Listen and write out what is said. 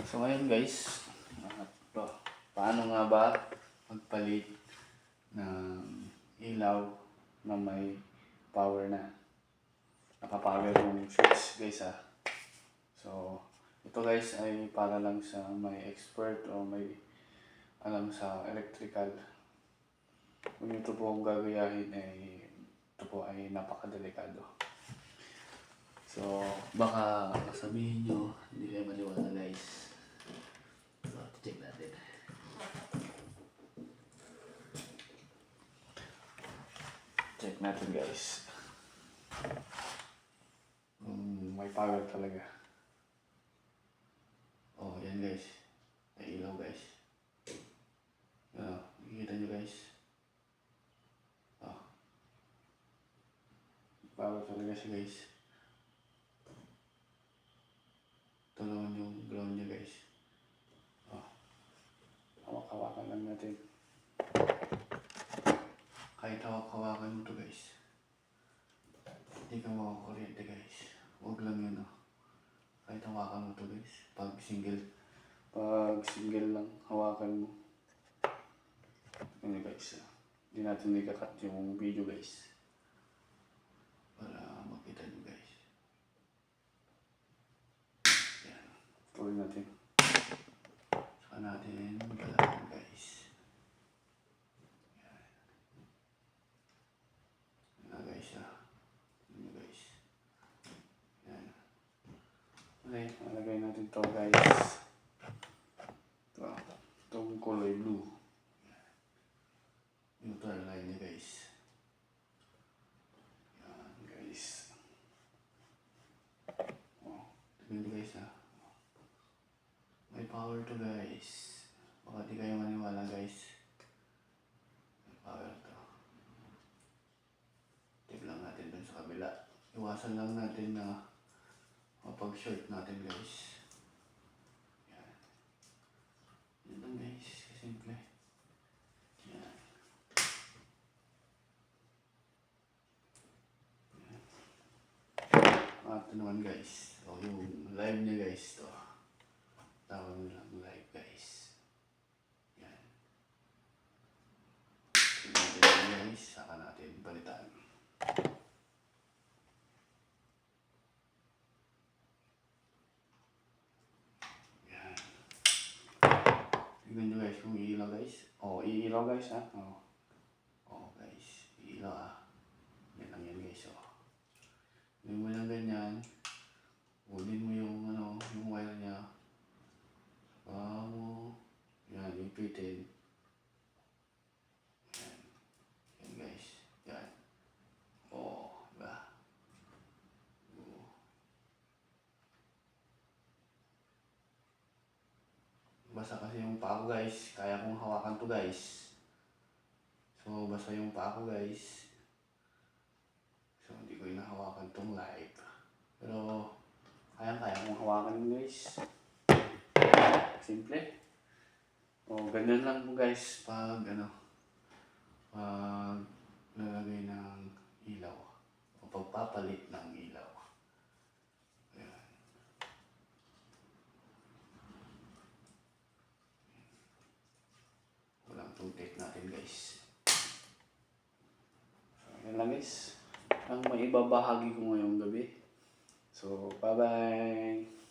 So ngayon guys, paano nga ba magpalit ng ilaw na may power na? Nakapower yung switch guys So ito guys ay para lang sa may expert o may alam sa electrical. Kung ito po ang gagayahin ay ito po ay napakadelikado. So baka sabihin nyo hindi kayo maniwala guys. So check natin. Check natin guys. May power talaga. Oh, yan guys. May ilaw guys. Nakikita nyo guys. Oh. Power talaga siya guys. Ito naman yung ground niya guys. Oh. Hawak-hawakan lang natin. Kahit hawak-hawakan mo to guys. Hindi ka makakuryente guys. Huwag lang yun Kahit hawakan mo to guys. Pag single lang hawakan mo. Ano guys. Hindi natin ikakat yung video guys. Para makita nyo guys. Yan. Tuloy natin. Saka natin galakan guys. Yan. Yan guys Yan guys. Yan. Okay, malagay natin to guys. Itong kulay blue. Neutral line niya guys. Yan guys. Oh, tignan nyo guys May power to guys. Baka di kayo maniwala guys. May power to. Tip lang natin dun sa kabila. Iwasan lang natin na mapag-short natin guys. Yan. Yan lang guys. Simple. Yan. Ito naman guys. O yung live niya guys to. Tawag nyo lang live guys. Yan. Tignan natin guys. Saka natin balitaan. Yan. Tignan nyo guys kung iilaw guys. O iilaw guys O guys. Iilaw Yan lang yan guys Hindi mo lang ganyan. Kunin mo yung yung wire niya. Yan, ipitin. Yan. Yan guys. Yan. Diba? Basa kasi yung paa ko guys. Kaya kong hawakan to guys. So, basa yung paa ko guys. So, hindi ko inahawakan tong live. Pero, kaya kong hawakan guys. Simple. Ganyan lang po guys pag pag lalagay ng ilaw o pagpapalit ng ilaw. Ayan. Walang toothpick natin guys. So, yan lang guys ang maibabahagi ko ngayong gabi. So, bye-bye!